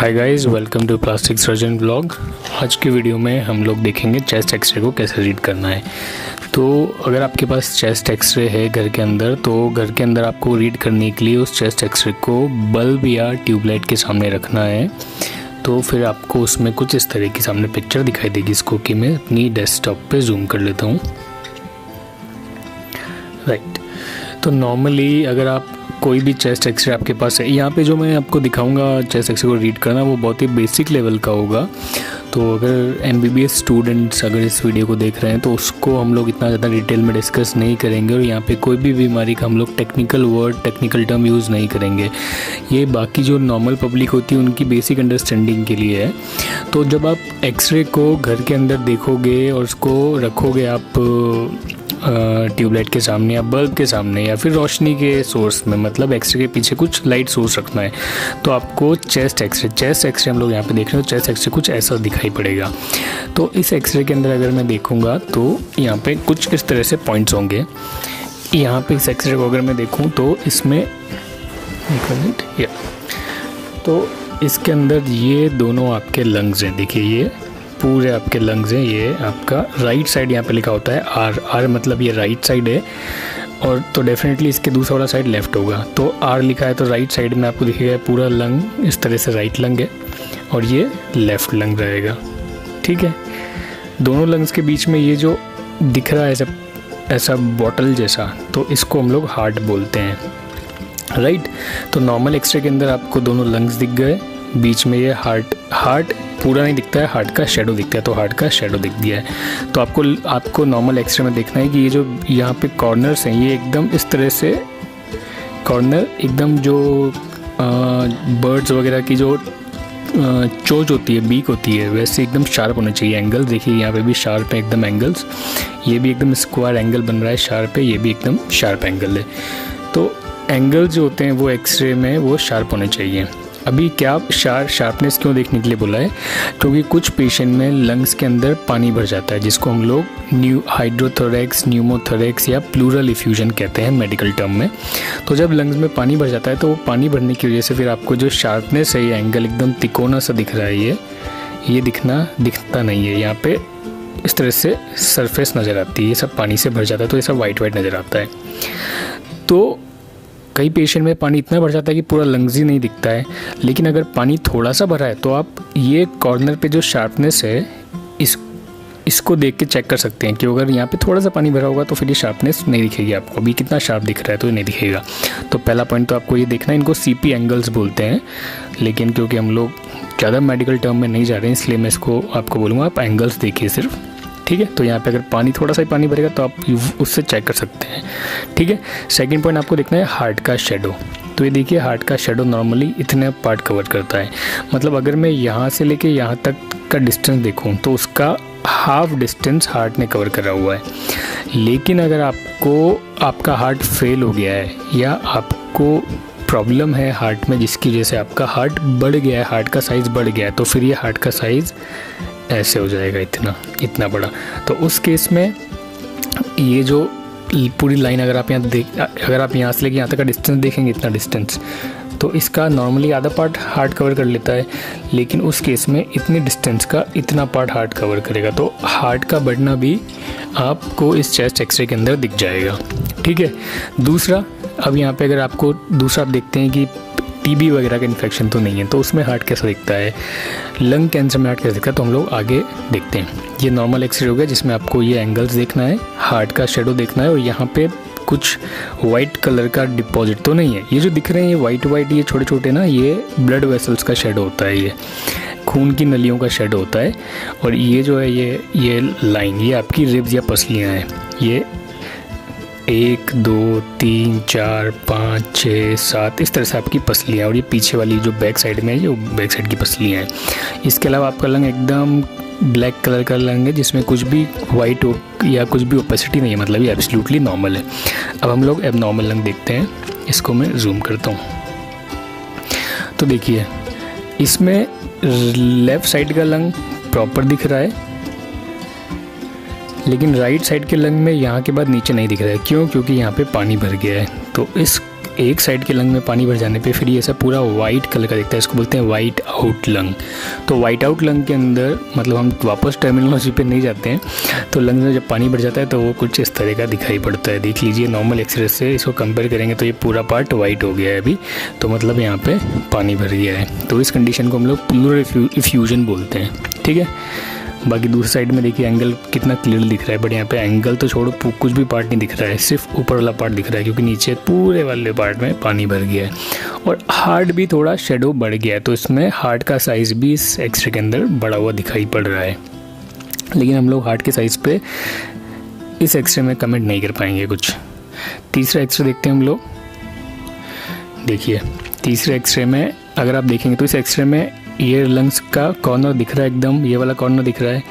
Hi guys, welcome to plastic surgeon blog. आज के video में हम लोग देखेंगे चेस्ट एक्सरे को कैसे रीड करना है। तो अगर आपके पास चेस्ट एक्सरे है घर के अंदर, तो घर के अंदर आपको रीड करने के लिए उस चेस्ट एक्सरे को बल्ब या ट्यूबलाइट के सामने रखना है। तो फिर आपको उसमें कुछ इस तरह की सामने पिक्चर दिखाई देगी। इसको कि मैं अपनी डेस्कटॉप पे जूम कर लेता हूँ। राइट, तो नॉर्मली अगर आप कोई भी चेस्ट एक्सरे आपके पास है, यहाँ पे जो मैं आपको दिखाऊंगा चेस्ट एक्सरे को रीड करना, वो बहुत ही बेसिक लेवल का होगा। तो अगर MBBS स्टूडेंट्स अगर इस वीडियो को देख रहे हैं तो उसको हम लोग इतना ज़्यादा डिटेल में डिस्कस नहीं करेंगे, और यहाँ पे कोई भी बीमारी का हम लोग technical word technical term use नहीं करेंगे। ये बाकी जो नॉर्मल पब्लिक होती है उनकी बेसिक अंडरस्टैंडिंग के लिए है। तो जब आप एक्सरे को घर के अंदर देखोगे और उसको रखोगे आप ट्यूबलाइट के सामने या बल्ब के सामने या फिर रोशनी के सोर्स में, मतलब एक्सरे के पीछे कुछ लाइट सोर्स रखना है, तो आपको चेस्ट एक्सरे हम लोग यहाँ पे देख रहे हैं, तो चेस्ट एक्सरे कुछ ऐसा दिखाई पड़ेगा। तो इस एक्सरे के अंदर अगर मैं देखूँगा तो यहाँ पे कुछ इस तरह से पॉइंट्स होंगे। यहाँ पे इस एक्सरे को अगर मैं देखूँ तो इसमें एक मिनट, तो इसके अंदर ये दोनों आपके लंग्स हैं। देखिए ये पूरे आपके लंग्स हैं। ये आपका राइट साइड यहाँ पे लिखा होता है आर मतलब ये राइट साइड है, और तो डेफिनेटली इसके दूसरा वाला साइड लेफ्ट होगा। तो आर लिखा है तो राइट साइड में आपको दिखेगा पूरा लंग इस तरह से राइट लंग है, और ये लेफ्ट लंग रहेगा। ठीक है, दोनों लंग्स के बीच में ये जो दिख रहा है ऐसा बॉटल जैसा, तो इसको हम लोग हार्ट बोलते हैं। राइट, तो नॉर्मल एक्सरे के अंदर आपको दोनों लंग्स दिख गए, बीच में ये हार्ट पूरा नहीं दिखता है, हार्ट का शेडो दिखता है, तो हार्ट का शेडो दिख गया है। तो आपको नॉर्मल एक्सरे में देखना है कि ये जो यहाँ पे कॉर्नर्स हैं, ये एकदम इस तरह से कॉर्नर एकदम जो बर्ड्स वगैरह की जो चोंच होती है, बीक होती है, वैसे एकदम शार्प होने चाहिए एंगल। देखिए यहाँ पे भी शार्प है एकदम एंगल्स, ये भी एकदम स्क्वायर एंगल बन रहा है, शार्प है, ये भी एकदम शार्प एंगल है। तो एंगल जो होते हैं वो एक्सरे में वो शार्प होने चाहिए। अभी क्या शार्पनेस क्यों देखने के लिए बोला है, क्योंकि कुछ पेशेंट में लंग्स के अंदर पानी भर जाता है, जिसको हम लोग हाइड्रोथोरैक्स, न्यूमोथोरैक्स या प्लूरल इफ्यूजन कहते हैं मेडिकल टर्म में। तो जब लंग्स में पानी भर जाता है तो वो पानी भरने की वजह से फिर आपको जो शार्पनेस है, ये एंगल एकदम तिकोना सा दिख रहा है, ये दिखता नहीं है। यहाँ पे इस तरह से सरफेस नज़र आती है, ये सब पानी से भर जाता है, तो ये सब वाइट नज़र आता है। तो कई पेशेंट में पानी इतना भर जाता है कि पूरा लंग्स ही नहीं दिखता है। लेकिन अगर पानी थोड़ा सा भरा है तो आप ये कॉर्नर पे जो शार्पनेस है इसको देख के चेक कर सकते हैं कि अगर यहाँ पे थोड़ा सा पानी भरा होगा तो फिर ये शार्पनेस नहीं दिखेगी आपको। अभी कितना शार्प दिख रहा है तो ये नहीं दिखेगा। तो पहला पॉइंट तो आपको ये देखना है, इनको CP एंगल्स बोलते हैं, लेकिन क्योंकि हम लोग ज़्यादा मेडिकल टर्म में नहीं जा रहे हैं इसलिए मैं इसको आपको बोलूँगा आप एंगल्स देखिए सिर्फ। ठीक है, तो यहाँ पे अगर पानी थोड़ा सा ही पानी भरेगा तो आप उससे चेक कर सकते हैं। ठीक है, सेकंड पॉइंट आपको देखना है हार्ट का शेडो। तो ये देखिए हार्ट का शेडो नॉर्मली इतने पार्ट कवर करता है, मतलब अगर मैं यहाँ से लेके यहाँ तक का डिस्टेंस देखूँ तो उसका हाफ डिस्टेंस हार्ट ने कवर करा हुआ है। लेकिन अगर आपका हार्ट फेल हो गया है या आपको प्रॉब्लम है हार्ट में जिसकी वजह से आपका हार्ट बढ़ गया है, हार्ट का साइज़ बढ़ गया है, तो फिर ये हार्ट का साइज़ ऐसे हो जाएगा, इतना बड़ा। तो उस केस में ये जो पूरी लाइन अगर आप यहाँ से लेके यहाँ तक का डिस्टेंस देखेंगे, इतना डिस्टेंस, तो इसका नॉर्मली आधा पार्ट हार्ट कवर कर लेता है, लेकिन उस केस में इतने डिस्टेंस का इतना पार्ट हार्ट कवर करेगा। तो हार्ट का बढ़ना भी आपको इस चेस्ट एक्सरे के अंदर दिख जाएगा। ठीक है, दूसरा, अब यहाँ पे अगर आपको दूसरा आप देखते हैं कि TB वगैरह का इन्फेक्शन तो नहीं है, तो उसमें हार्ट कैसा दिखता है, लंग कैंसर में हार्ट कैसा दिखता है, तो हम लोग आगे देखते हैं। ये नॉर्मल एक्सरे हो गया जिसमें आपको ये एंगल्स देखना है, हार्ट का शेडो देखना है, और यहाँ पे कुछ वाइट कलर का डिपॉजिट तो नहीं है। ये जो दिख रहे हैं ये वाइट ये छोटे छोटे ना, ये ब्लड वेसल्स का शेडो होता है, ये खून की नलियों का शेडो होता है। और ये जो है ये लाइन, ये आपकी रिब्स या पसलियाँ हैं। ये 1 2 3 4 5 6 7 इस तरह से आपकी पसलियाँ, और ये पीछे वाली जो बैक साइड में है ये बैक साइड की पसलियाँ हैं। इसके अलावा आपका लंग एकदम ब्लैक कलर का लंग है जिसमें कुछ भी वाइट या कुछ भी ओपेसिटी नहीं है, मतलब ये एब्सोल्युटली नॉर्मल है। अब हम लोग एबनॉर्मल लंग देखते हैं, इसको मैं जूम करता हूँ। तो देखिए इसमें लेफ़्ट साइड का लंग प्रॉपर दिख रहा है, लेकिन राइट साइड के लंग में यहाँ के बाद नीचे नहीं दिख रहा है। क्यों? क्योंकि यहाँ पे पानी भर गया है। तो एक साइड के लंग में पानी भर जाने पे फिर ये ऐसा पूरा वाइट कलर का दिखता है, इसको बोलते हैं वाइट आउट लंग। तो वाइट आउट लंग के अंदर मतलब हम वापस टर्मिनोलॉजी पे नहीं जाते हैं, तो लंग में जब पानी भर जाता है तो वो कुछ इस तरह का दिखाई पड़ता है। देख लीजिए नॉर्मल एक्सरे से इसको कंपेयर करेंगे तो ये पूरा पार्ट वाइट हो गया है अभी, तो मतलब यहाँ पे पानी भर गया है। तो इस कंडीशन को हम लोग प्लूरल इफ्यूजन बोलते हैं, ठीक है। बाकी दूसरी साइड में देखिए एंगल कितना क्लियर दिख रहा है, बट यहाँ पे एंगल तो छोड़ो, कुछ भी पार्ट नहीं दिख रहा है, सिर्फ ऊपर वाला पार्ट दिख रहा है, क्योंकि नीचे पूरे वाले पार्ट में पानी भर गया है। और हार्ट भी थोड़ा शेडो बढ़ गया है, तो इसमें हार्ट का साइज़ भी इस एक्सरे के अंदर बढ़ा हुआ दिखाई पड़ रहा है। लेकिन हम लोग हार्ट के साइज़ पे इस एक्सरे में कमेंट नहीं कर पाएंगे कुछ। तीसरा एक्सरे देखते हैं हम लोग। देखिए तीसरे एक्सरे में अगर आप देखेंगे तो इस एक्सरे में ये लंग्स का कॉर्नर दिख रहा है एकदम, ये वाला कॉर्नर दिख रहा है,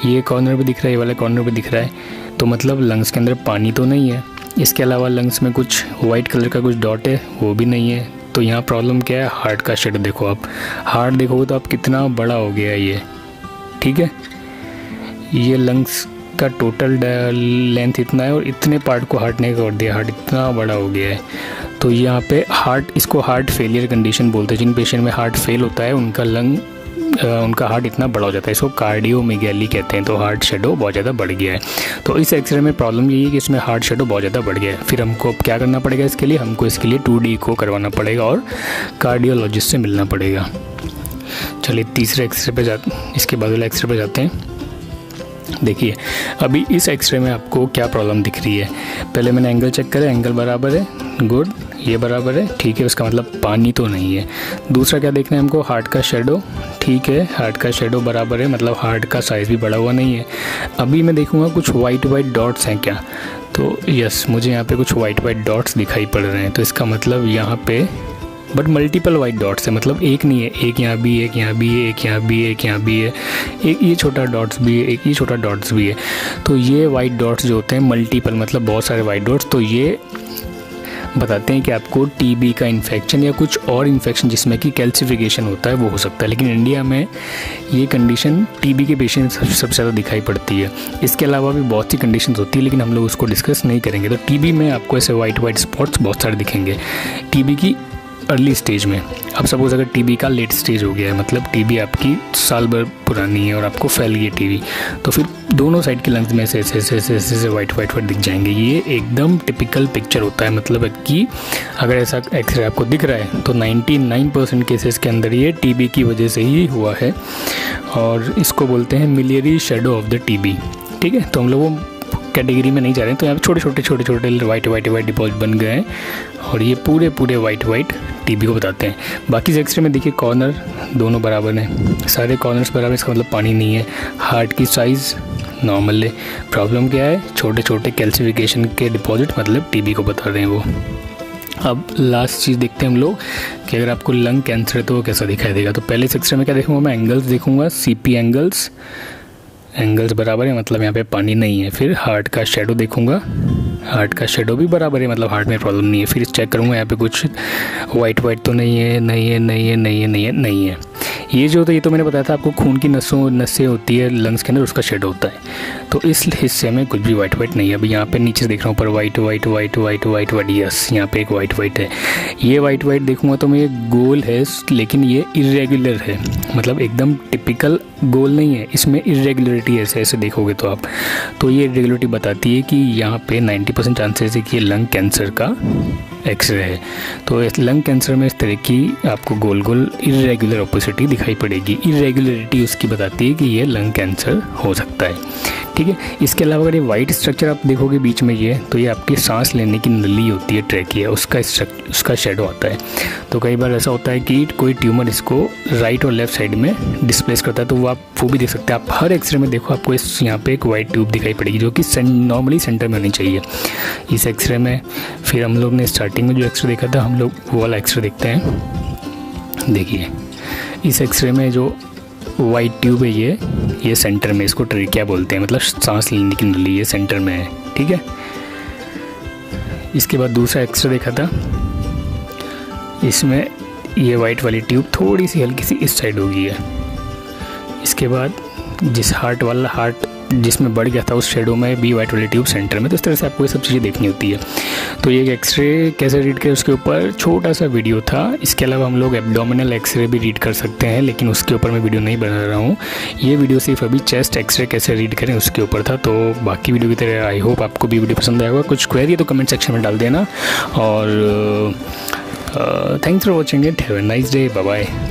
ये कॉर्नर भी दिख रहा है, ये वाला कॉर्नर भी दिख रहा है। तो मतलब लंग्स के अंदर पानी तो नहीं है। इसके अलावा लंग्स में कुछ वाइट कलर का कुछ डॉट है, वो भी नहीं है। तो यहाँ प्रॉब्लम क्या है, हार्ट का शेड देखो आप, हार्ट देखोगे तो आप कितना बड़ा हो गया है ये, ठीक है। ये लंग्स का टोटल लेंथ इतना है और इतने पार्ट को हार्ट ने कर दिया, हार्ट इतना बड़ा हो गया है। तो यहाँ पे हार्ट, इसको हार्ट फेलियर कंडीशन बोलते हैं। जिन पेशेंट में हार्ट फेल होता है उनका हार्ट इतना बड़ा हो जाता है, इसको कार्डियोमेगैली कहते हैं। तो हार्ट शेडो बहुत ज़्यादा बढ़ गया है। तो इस एक्सरे में प्रॉब्लम यही है कि इसमें हार्ट शेडो बहुत ज़्यादा बढ़ गया है। फिर हमको अब क्या करना पड़ेगा इसके लिए, हमको इसके लिए 2D को करवाना पड़ेगा और कार्डियोलॉजिस्ट से मिलना पड़ेगा। चलिए तीसरे एक्सरे पे इसके बाद वाले एक्सरे पे जाते हैं। देखिए अभी इस एक्सरे में आपको क्या प्रॉब्लम दिख रही है। पहले मैंने एंगल चेक करा, एंगल बराबर है, गुड, ये बराबर है, ठीक है, उसका मतलब पानी तो नहीं है। दूसरा क्या देखना है हमको, हार्ट का शेडो, ठीक है, हार्ट का शेडो बराबर है, मतलब हार्ट का साइज़ भी बढ़ा हुआ नहीं है। अभी मैं देखूँगा कुछ वाइट डॉट्स हैं क्या, तो यस मुझे यहाँ पे कुछ वाइट डॉट्स दिखाई पड़ रहे हैं। तो इसका मतलब यहाँ पे बट मल्टीपल वाइट डॉट्स है, मतलब एक नहीं है, एक यहाँ भी, एक यहाँ भी है, एक यहाँ भी है, एक यहाँ भी है, एक ये छोटा डॉट्स भी है, एक ये छोटा डॉट्स भी है। तो ये वाइट डॉट्स जो होते हैं मल्टीपल, मतलब बहुत सारे वाइट डॉट्स, तो ये बताते हैं कि आपको टीबी का इन्फेक्शन या कुछ और इन्फेक्शन जिसमें कि कैल्सिफिकेशन होता है वो हो सकता है। लेकिन इंडिया में ये कंडीशन टीबी के पेशेंट सबसे ज़्यादा दिखाई पड़ती है। इसके अलावा भी बहुत सी कंडीशंस होती है, लेकिन हम लोग उसको डिस्कस नहीं करेंगे। तो टीबी में आपको ऐसे वाइट स्पॉट्स बहुत सारे दिखेंगे टीबी की अर्ली स्टेज में। अब सपोज अगर टीबी का लेट स्टेज हो गया है, मतलब टीबी आपकी साल भर पुरानी है और आपको फैल गई टीबी, तो फिर दोनों साइड के लंग्स में ऐसे वाइट दिख जाएंगे। ये एकदम टिपिकल पिक्चर होता है, मतलब कि अगर ऐसा एक्सरे आपको दिख रहा है तो 99% केसेस के अंदर ये टीबी की वजह से ही हुआ है, और इसको बोलते हैं miliary shadow of the TB, ठीक है। तो हम लोग कैटेगरी में नहीं जा रहे हैं। तो यहाँ पे छोटे छोटे वाइट डिपॉजिट बन गए हैं और ये पूरे वाइट टीबी को बताते हैं। बाकी एक्सरे में देखिए कॉर्नर दोनों बराबर हैं, सारे कॉर्नर्स बराबर, इसका मतलब पानी नहीं है। हार्ट की साइज़ नॉर्मल है। प्रॉब्लम क्या है, छोटे छोटे कैल्सिफिकेशन के डिपॉजिट, मतलब टीबी को बता रहे हैं वो। अब लास्ट चीज़ देखते हैं हम लोग कि अगर आपको लंग कैंसर है तो वो कैसा दिखाई देगा। तो पहले एक्सरे में क्या देखूँगा मैं, एंगल्स देखूँगा, CP एंगल्स बराबर है, मतलब यहाँ पे पानी नहीं है। फिर हार्ट का शेडो देखूंगा, हार्ट का शेडो भी बराबर है, मतलब हार्ट में प्रॉब्लम नहीं है। फिर चेक करूँगा यहाँ पे कुछ वाइट तो नहीं है। ये जो तो ये तो मैंने बताया था आपको, खून की नसें होती है लंग्स के अंदर, उसका शेड होता है। तो इस हिस्से में कुछ भी वाइट नहीं है। अभी यहाँ पे नीचे देख रहा हूँ ऊपर वाइट, यस यहाँ पे एक वाइट है। ये वाइट देखूँगा तो ये गोल है, लेकिन ये इरेगुलर है, मतलब एकदम टिपिकल गोल नहीं है, इसमें इरेगुलरिटी ऐसे देखोगे तो आप, तो ये इरेगुलरिटी बताती है कि यहाँ पे 90% चांसेस है कि ये लंग कैंसर का एक्सरे है। तो इस लंग कैंसर में इस तरह की आपको गोल इरेगुलर ओपेसिटी दिखाई पड़ेगी। इरेगुलरिटी उसकी बताती है कि ये लंग कैंसर हो सकता है, ठीक है। इसके अलावा अगर ये वाइट स्ट्रक्चर आप देखोगे बीच में ये, तो ये आपकी सांस लेने की नली होती है, ट्रैकिया, उसका शेडो आता है। तो कई बार ऐसा होता है कि कोई ट्यूमर इसको राइट और लेफ्ट साइड में डिस्प्लेस करता है, तो वो भी देख सकते हैं आप। हर एक्सरे में देखो आपको यहाँ पे एक वाइट ट्यूब दिखाई पड़ेगी, जो कि नॉर्मली सेंटर में होनी चाहिए इस एक्सरे में। फिर हम लोग ने स्टार्टिंग में जो एक्सरे देखा था, हम लोग वो वाला एक्सरे देखते हैं। देखिए इस एक्सरे में जो वाइट ट्यूब है ये सेंटर में, इसको ट्रेकिया बोलते हैं, मतलब सांस लेने की नली, ये सेंटर में है, ठीक है। इसके बाद दूसरा एक्सरे देखा था, इसमें ये वाइट वाली ट्यूब थोड़ी सी हल्की सी इस साइड हो गई है। इसके बाद जिस हार्ट जिसमें बढ़ गया था उस शेडो में बी वाइट वाले ट्यूब सेंटर में। तो इस तरह से आपको ये सब चीज़ें देखनी होती है। तो ये एक एक्सरे कैसे रीड करें उसके ऊपर छोटा सा वीडियो था। इसके अलावा हम लोग एब्डोमिनल एक्सरे भी रीड कर सकते हैं, लेकिन उसके ऊपर मैं वीडियो नहीं बना रहा हूँ। ये वीडियो सिर्फ अभी चेस्ट एक्सरे कैसे रीड करें उसके ऊपर था। तो बाकी वीडियो की तरह आई होप आपको भी वीडियो पसंद आएगा। कुछ क्वेरी है तो कमेंट सेक्शन में डाल देना। और thanks for watching it. Have a nice day. Bye bye.